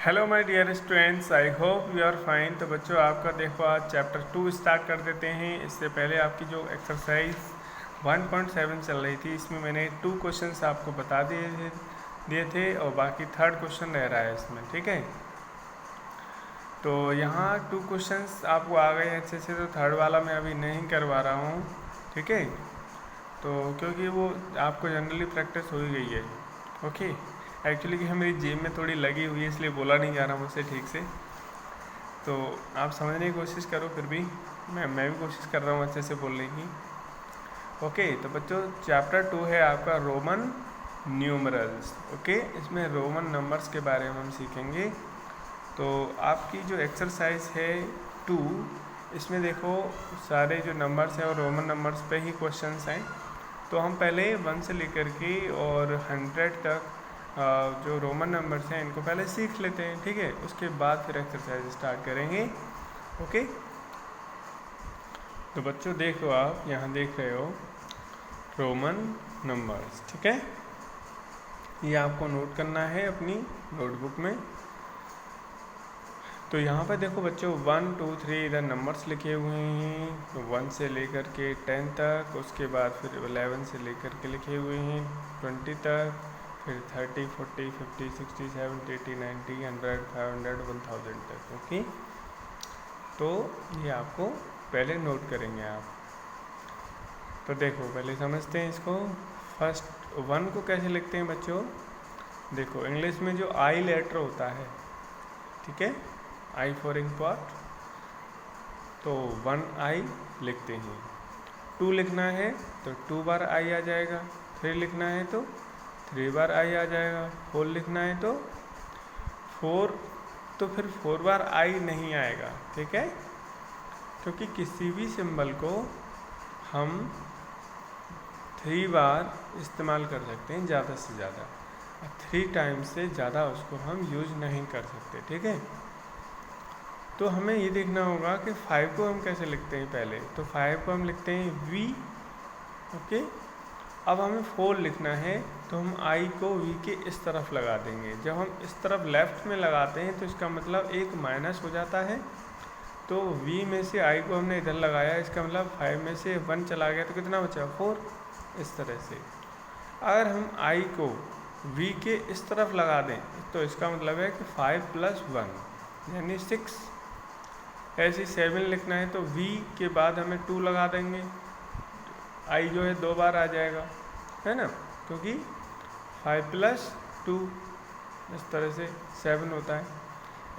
Hello my dear students, I hope you are fine. तो बच्चों, आपका देखो आज चैप्टर 2 स्टार्ट कर देते हैं। इससे पहले आपकी जो एक्सरसाइज 1.7 चल रही थी, इसमें मैंने 2 क्वेश्चंस आपको बता दिए थे और बाकी थर्ड क्वेश्चन रह रहा है इसमें। ठीक है, तो यहाँ 2 क्वेश्चंस आपको आ गए अच्छे से, तो थर्ड वाला मैं अभी नहीं करवा रहा हूँ। ठीक है, तो क्योंकि वो आपको जनरली प्रैक्टिस हो ही गई है। ओके, एक्चुअली कि मेरी जेब में थोड़ी लगी हुई है, इसलिए बोला नहीं जा रहा मुझसे ठीक से। तो आप समझने की कोशिश करो, फिर भी मैं भी कोशिश कर रहा हूँ अच्छे से बोलने की। ओके, तो बच्चों चैप्टर 2 है आपका रोमन न्यूमरल्स। ओके, इसमें रोमन नंबर्स के बारे में हम सीखेंगे। तो आपकी जो एक्सरसाइज है 2, इसमें देखो सारे जो नंबर्स हैं और रोमन नंबर्स पे ही क्वेश्चंस हैं। तो हम पहले 1 से लेकर के और 100 तक जो रोमन नंबर्स हैं इनको पहले सीख लेते हैं। ठीक है, उसके बाद फिर एक्सरसाइज स्टार्ट करेंगे। ओके, तो बच्चों देखो, आप यहाँ देख रहे हो रोमन नंबर्स। ठीक है, ये आपको नोट करना है अपनी नोटबुक में। तो यहाँ पर देखो बच्चों 1 2 3 इधर नंबर्स लिखे हुए हैं, तो 1 से लेकर के 10 तक, उसके बाद फिर 11 से लेकर के लिखे हुए हैं 20 तक, फिर 30 40 50 60 70 80 90 100 500 1000 तक। ओके, तो ये आपको पहले नोट करेंगे आप। तो देखो पहले समझते हैं इसको। फर्स्ट 1 को कैसे लिखते हैं बच्चों? देखो इंग्लिश में जो आई लेटर होता है, ठीक है, आई फॉर इम्पॉर्ट, तो 1 आई लिखते हैं। 2 लिखना है तो 2 बार आई आ जाएगा। 3 लिखना है तो 3 बार आई आ जाएगा। 4 लिखना है तो 4, तो फिर 4 बार आई नहीं आएगा। ठीक है, क्योंकि किसी भी सिंबल को हम 3 बार इस्तेमाल कर सकते हैं ज़्यादा से ज़्यादा, 3 टाइम्स से ज़्यादा उसको हम यूज नहीं कर सकते। ठीक है, तो हमें ये देखना होगा कि 5 को हम कैसे लिखते हैं। पहले तो 5 को हम लिखते हैं वी। ओके, अब हमें 4 लिखना है तो हम आई को वी के इस तरफ लगा देंगे। जब हम इस तरफ लेफ्ट में लगाते हैं तो इसका मतलब एक माइनस हो जाता है। तो वी में से आई को हमने इधर लगाया, इसका मतलब 5 में से 1 चला गया तो कितना बचा? 4। इस तरह से अगर हम आई को वी के इस तरफ लगा दें तो इसका मतलब है कि 5 + 1 यानी 6। ऐसे 7 लिखना है तो वी के बाद हमें 2 लगा देंगे, आई जो है 2 बार आ जाएगा, है ना, क्योंकि 5 + 2 इस तरह से 7 होता है।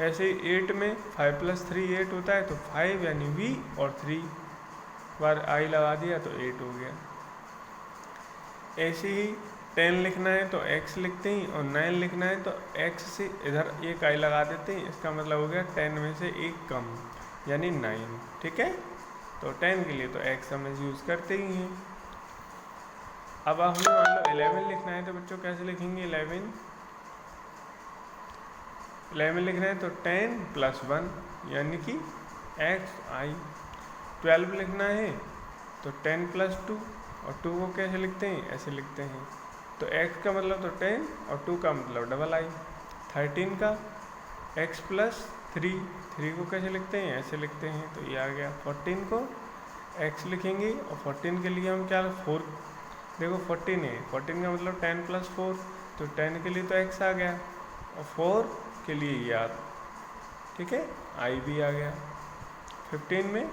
ऐसे ही 8 में 5 + 3 8 होता है, तो 5 यानी वी और 3 बार आई लगा दिया तो 8 हो गया। ऐसे ही 10 लिखना है तो x लिखते हैं और 9 लिखना है तो x से इधर एक आई लगा देते हैं, इसका मतलब हो गया 10 में से एक कम यानी 9। ठीक है, तो 10 के लिए तो x हम यूज़ करते ही हैं। अब हमें मान लो 11 लिखना है तो बच्चों कैसे लिखेंगे? 11 लिखना है तो 10 + 1 यानी कि xi। 12 लिखना है तो 10 + 2, और 2 को कैसे लिखते हैं? ऐसे लिखते हैं, तो x का मतलब तो 10 और 2 का मतलब डबल आई। 13 का x + 3 को कैसे लिखते हैं? ऐसे लिखते हैं, तो ये आ गया। 14 को x लिखेंगे और 14 के लिए हम क्या 4, देखो 14 है, 14 का मतलब 10 + 4, तो 10 के लिए तो x आ गया और 4 के लिए याद। ठीक है, आई भी आ गया। 15 में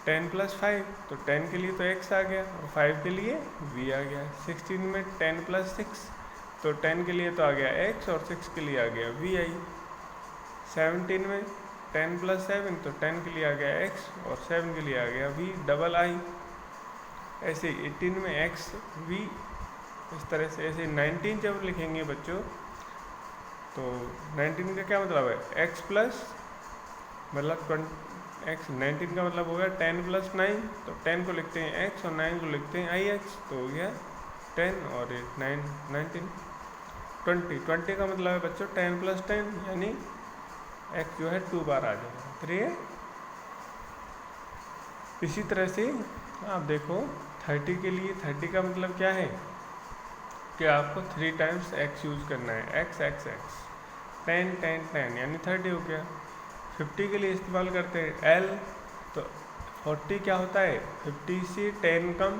10 + 5, तो 10 के लिए तो x आ गया और 5 के लिए v आ गया। 16 में 10 + 6, तो 10 के लिए तो आ गया x और 6 के लिए आ गया vi। 17 में 10 + 7, तो 10 के लिए आ गया x और 7 के लिए आ गया v डबल आई। ऐसे 18 में x v, इस तरह से। ऐसे 19 जब लिखेंगे बच्चों, तो 19 का क्या मतलब है? x प्लस मतलब x, 19 का मतलब हो गया 10 + 9, तो 10 को लिखते हैं x और 9 को लिखते हैं ix, तो हो गया 10 और 8 9 19। 20 का मतलब है बच्चों 10 + 10 यानी x जो है 2 बार आ जाएगा। क्लियर? इसी तरह से आप देखो 30 के लिए, 30 का मतलब क्या है कि आपको 3 टाइम्स x यूज़ करना है, x x x। 10 10 10 यानी 30 हो गया। 50 के लिए इस्तेमाल करते हैं L, तो 40 क्या होता है 50 से 10 कम,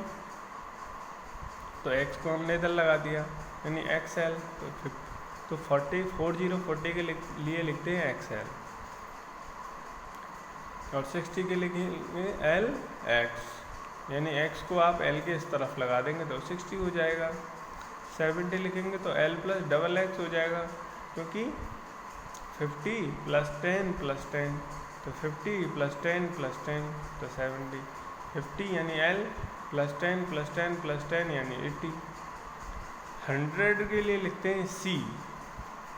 तो x को हमने इधर लगा दिया यानी XL। तो 40 के लिए लिखते हैं XL, और 60 के लिए LX, यानी x को आप L के इस तरफ लगा देंगे तो 60 हो जाएगा। 70 लिखेंगे तो L प्लस डबल X हो जाएगा, क्योंकि 50 प्लस 10 प्लस 10, तो 50 प्लस 10 प्लस 10 तो 70। 50 यानी L प्लस 10 प्लस 10 प्लस 10 यानी 80। 100 के लिए लिखते हैं C,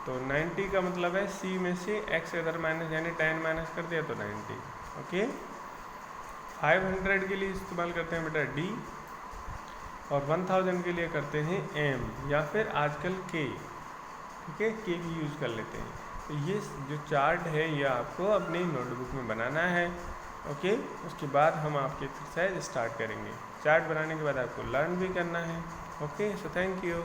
तो 90 का मतलब है C में से x इधर माइनस यानी 10 माइनस कर दिया तो 90। ओके। 500 के लिए इस्तेमाल करते हैं बेटा D, और 1000 के लिए करते हैं M या फिर आजकल K। ठीक है, K भी यूज़ कर लेते हैं। तो ये जो चार्ट है ये आपको अपनी नोटबुक में बनाना है। ओके, उसके बाद हम आपकी एक्सरसाइज स्टार्ट करेंगे। चार्ट बनाने के बाद आपको लर्न भी करना है। Okay, so thank you.